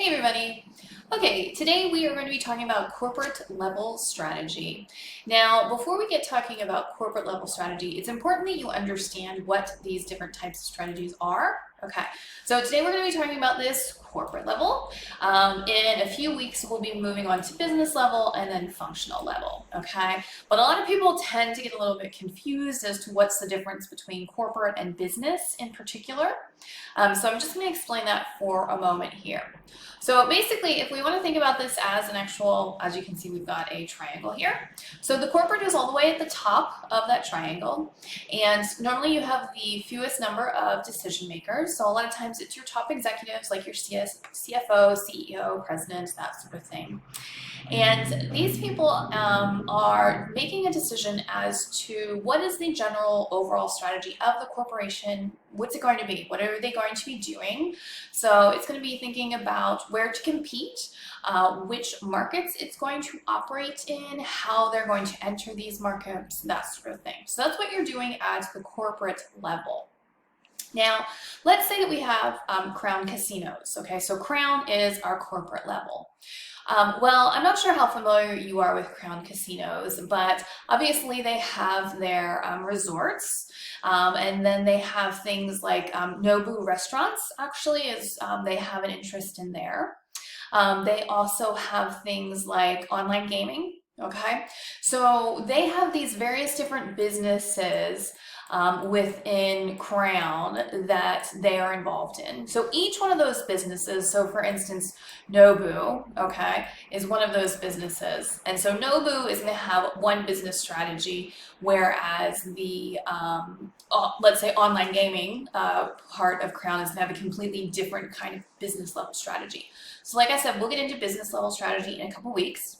Hey everybody. Okay, today we are going to be talking about corporate level strategy. Now, before we get talking about corporate level strategy, it's important that you understand what these different types of strategies are. Okay, so today we're going to be talking about this corporate level. In a few weeks, we'll be moving on to business level and then functional level. Okay, but a lot of people tend to get a little bit confused as to what's the difference between corporate and business in particular. So I'm just going to explain that for a moment here. So basically, if we want to think about this as an actual, as you can see, we've got a triangle here. So the corporate is all the way at the top of that triangle. And normally you have the fewest number of decision makers. So a lot of times it's your top executives like your CFO, CEO, president, that sort of thing. And these people are making a decision as to what is the general overall strategy of the corporation. What's it going to be? What are they going to be doing? So it's going to be thinking about where to compete, which markets it's going to operate in, how they're going to enter these markets, that sort of thing. So that's what you're doing at the corporate level. Now, let's say that we have Crown Casinos. Okay, so Crown is our corporate level. Well, I'm not sure how familiar you are with Crown Casinos, but obviously they have their resorts, and then they have things like Nobu restaurants, actually, they have an interest in there. They also have things like online gaming. Okay, so they have these various different businesses within Crown that they are involved in. So each one of those businesses, so for instance, Nobu, okay, is one of those businesses. And so Nobu is going to have one business strategy, whereas the, let's say, online gaming part of Crown is going to have a completely different kind of business level strategy. So like I said, we'll get into business level strategy in a couple weeks.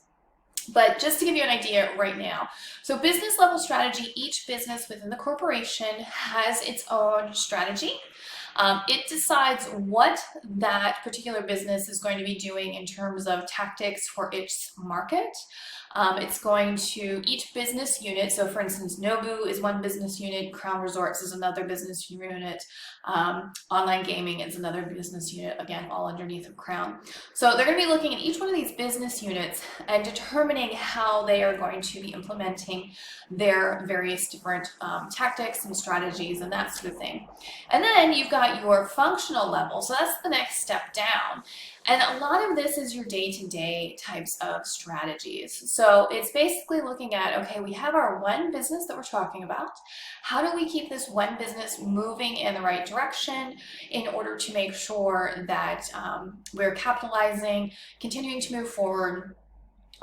But just to give you an idea right now, so business level strategy, each business within the corporation has its own strategy. It decides what that particular business is going to be doing in terms of tactics for its market. It's going to each business unit. So for instance, Nobu is one business unit, Crown Resorts is another business unit, online gaming is another business unit, again, all underneath of Crown. So they're going to be looking at each one of these business units and determining how they are going to be implementing their various different tactics and strategies and that sort of thing. And then you've got your functional level. So that's the next step down. And a lot of this is your day-to-day types of strategies. So it's basically looking at, okay, we have our one business that we're talking about. How do we keep this one business moving in the right direction in order to make sure that we're capitalizing, continuing to move forward,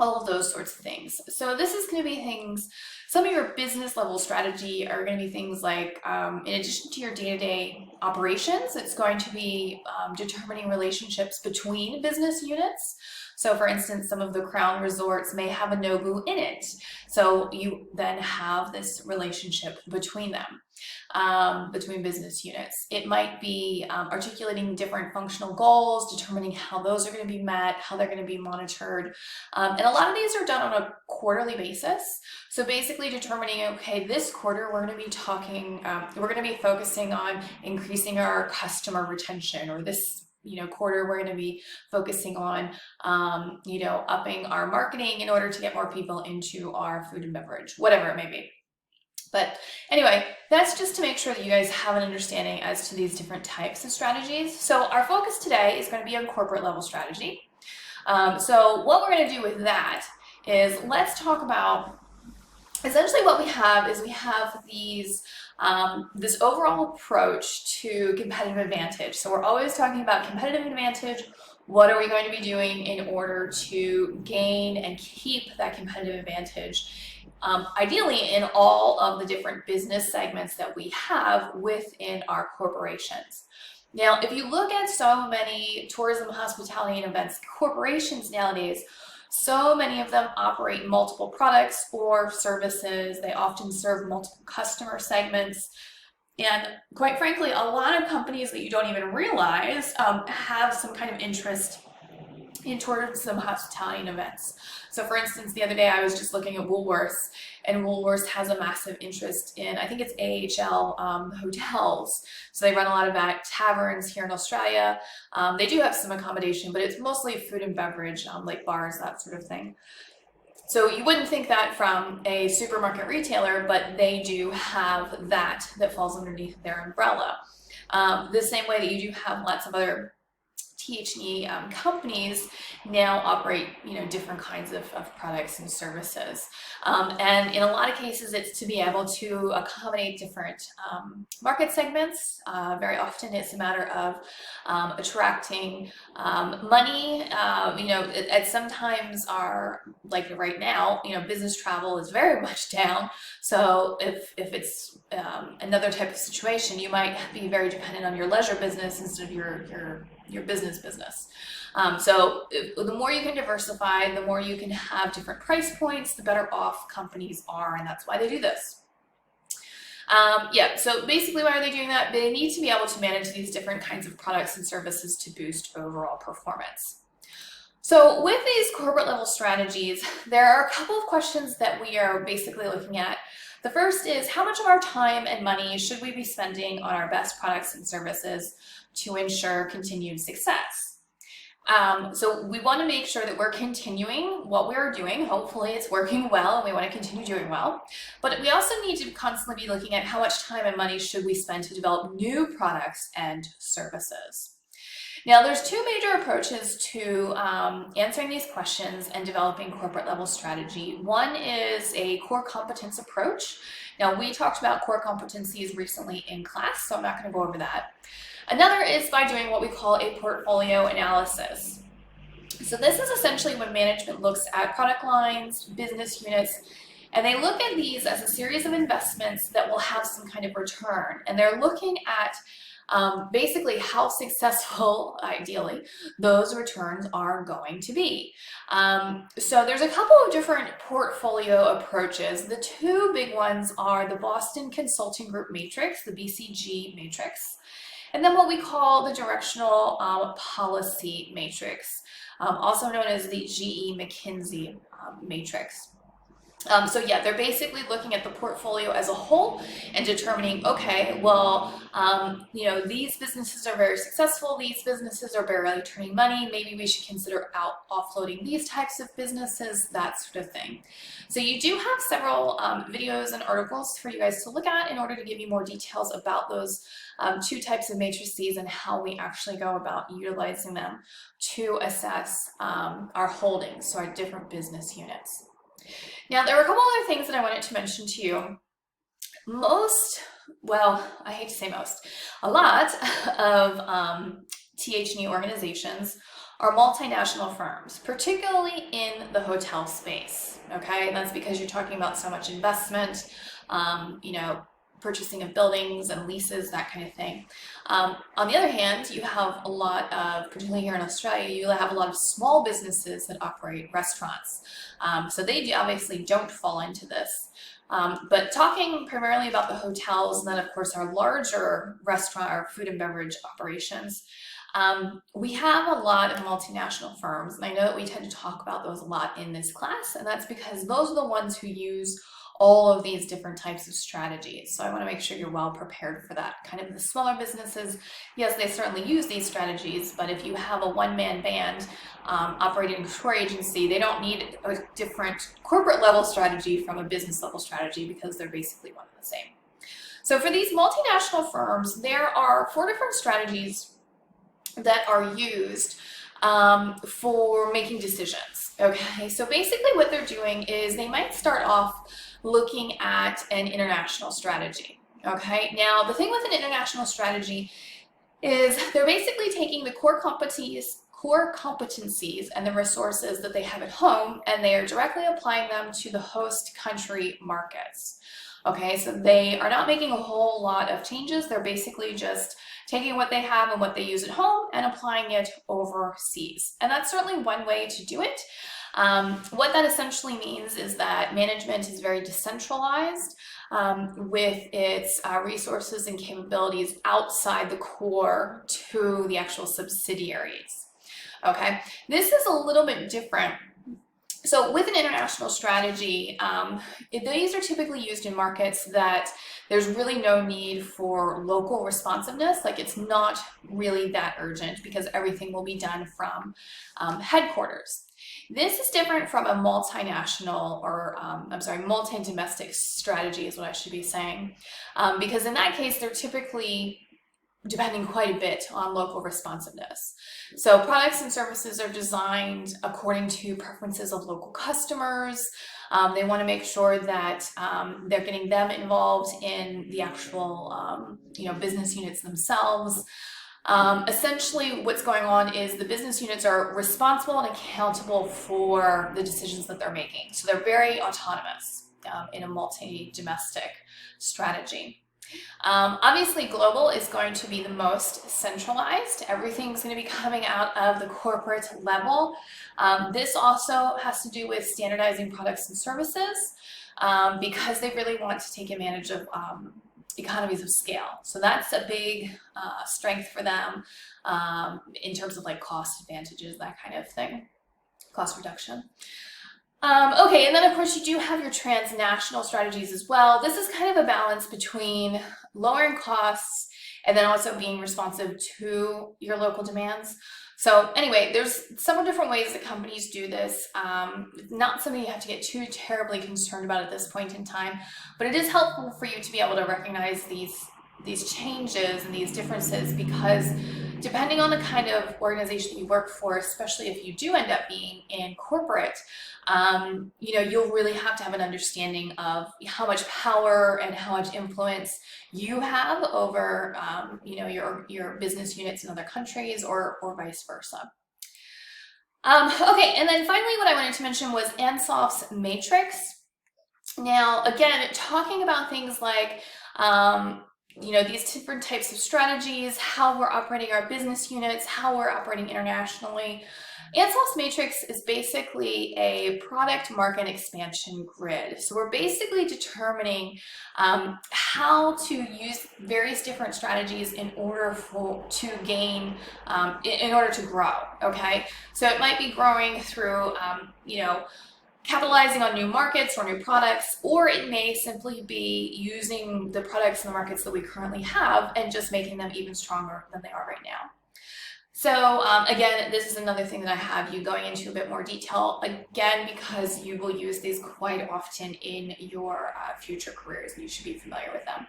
all of those sorts of things. So this is going to be things, some of your business level strategy are going to be things like, in addition to your day-to-day operations, it's going to be determining relationships between business units. So for instance, some of the Crown resorts may have a Nobu in it. So you then have this relationship between them, between business units. It might be articulating different functional goals, determining how those are going to be met, how they're going to be monitored. And a lot of these are done on a quarterly basis. So basically determining, okay, this quarter we're going to be talking, we're going to be focusing on increasing our customer retention, or this quarter we're going to be focusing on upping our marketing in order to get more people into our food and beverage, whatever it may be. But anyway, that's just to make sure that you guys have an understanding as to these different types of strategies. So our focus today is going to be on corporate level strategy. So what we're going to do with that is let's talk about, essentially what we have is we have these this overall approach to competitive advantage. So we're always talking about competitive advantage. What are we going to be doing in order to gain and keep that competitive advantage? Ideally in all of the different business segments that we have within our corporations. Now, if you look at so many tourism, hospitality, and events corporations nowadays, so many of them operate multiple products or services. They often serve multiple customer segments. And quite frankly, a lot of companies that you don't even realize have some kind of interest in tourism, hospitality, and events. So for instance, the other day I was just looking at Woolworths, and Woolworths has a massive interest in, I think it's AHL hotels. So they run a lot of taverns here in Australia. They do have some accommodation, but it's mostly food and beverage, like bars, that sort of thing. So you wouldn't think that from a supermarket retailer, but they do have that falls underneath their umbrella. The same way that you do have lots of other THE companies now operate, different kinds of products and services. And in a lot of cases, it's to be able to accommodate different market segments. Very often it's a matter of attracting money. At sometimes like right now, business travel is very much down. So if it's another type of situation, you might be very dependent on your leisure business instead of your business. So the more you can diversify, the more you can have different price points, the better off companies are, and that's why they do this. So basically why are they doing that? They need to be able to manage these different kinds of products and services to boost overall performance. So with these corporate level strategies, there are a couple of questions that we are basically looking at. The first is, how much of our time and money should we be spending on our best products and services to ensure continued success? So we want to make sure that we're continuing what we are doing. Hopefully it's working well and we want to continue doing well. But we also need to constantly be looking at how much time and money should we spend to develop new products and services. Now, there's two major approaches to answering these questions and developing corporate level strategy. One is a core competence approach. Now, we talked about core competencies recently in class, so I'm not going to go over that. Another is by doing what we call a portfolio analysis. So this is essentially when management looks at product lines, business units, and they look at these as a series of investments that will have some kind of return. And they're looking at basically how successful, ideally, those returns are going to be. So there's a couple of different portfolio approaches. The two big ones are the Boston Consulting Group Matrix, the BCG Matrix, and then what we call the Directional Policy Matrix, also known as the GE McKinsey Matrix. They're basically looking at the portfolio as a whole and determining, okay, well, these businesses are very successful, these businesses are barely turning money, maybe we should consider offloading these types of businesses, that sort of thing. So you do have several videos and articles for you guys to look at in order to give you more details about those two types of matrices and how we actually go about utilizing them to assess our holdings, so our different business units. Now, there are a couple other things that I wanted to mention to you. I hate to say most, a lot of THE organizations are multinational firms, particularly in the hotel space, okay? And that's because you're talking about so much investment, purchasing of buildings and leases, that kind of thing. On the other hand, you have a lot of, particularly here in Australia, you have a lot of small businesses that operate restaurants. So they obviously don't fall into this. But talking primarily about the hotels and then of course our larger restaurant or food and beverage operations, we have a lot of multinational firms, and I know that we tend to talk about those a lot in this class, and that's because those are the ones who use all of these different types of strategies. So I want to make sure you're well prepared for that. Kind of the smaller businesses, yes, they certainly use these strategies, but if you have a one-man band operating a tour agency, they don't need a different corporate level strategy from a business level strategy because they're basically one and the same. So for these multinational firms, there are 4 different strategies that are used for making decisions. Okay, so basically what they're doing is they might start off looking at an international strategy. Okay, now the thing with an international strategy is they're basically taking the core competencies and the resources that they have at home, and they are directly applying them to the host country markets. Okay, so they are not making a whole lot of changes. They're basically just taking what they have and what they use at home and applying it overseas. And that's certainly one way to do it. What that essentially means is that management is very decentralized with its resources and capabilities outside the core to the actual subsidiaries. Okay, this is a little bit different. So with an international strategy, these are typically used in markets that there's really no need for local responsiveness. Like it's not really that urgent because everything will be done from headquarters. This is different from a multinational or, I'm sorry, multi-domestic strategy is what I should be saying. Because in that case, they're typically depending quite a bit on local responsiveness. So products and services are designed according to preferences of local customers. They want to make sure that they're getting them involved in the actual business units themselves. Essentially what's going on is the business units are responsible and accountable for the decisions that they're making. So they're very autonomous in a multi-domestic strategy. Obviously, global is going to be the most centralized. Everything's going to be coming out of the corporate level. This also has to do with standardizing products and services because they really want to take advantage of economies of scale. So that's a big strength for them in terms of like cost advantages, that kind of thing, cost reduction. Okay, and then of course you do have your transnational strategies as well. This is kind of a balance between lowering costs and then also being responsive to your local demands. So anyway, there's several different ways that companies do this. Not something you have to get too terribly concerned about at this point in time, but it is helpful for you to be able to recognize these changes and these differences because depending on the kind of organization you work for, especially if you do end up being in corporate, you'll really have to have an understanding of how much power and how much influence you have over, your business units in other countries or vice versa. Okay, and then finally what I wanted to mention was Solons Matrix. Now, again, talking about things like, these different types of strategies, how we're operating our business units, how we're operating internationally. Solons Matrix is basically a product market expansion grid. So we're basically determining how to use various different strategies in order to gain, in order to grow, okay? So it might be growing through, capitalizing on new markets or new products, or it may simply be using the products and the markets that we currently have and just making them even stronger than they are right now. So again, this is another thing that I have you going into a bit more detail, again, because you will use these quite often in your future careers and you should be familiar with them.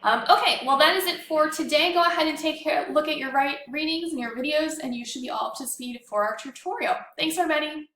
Okay, well that is it for today. Go ahead and look at your readings and your videos and you should be all up to speed for our tutorial. Thanks everybody.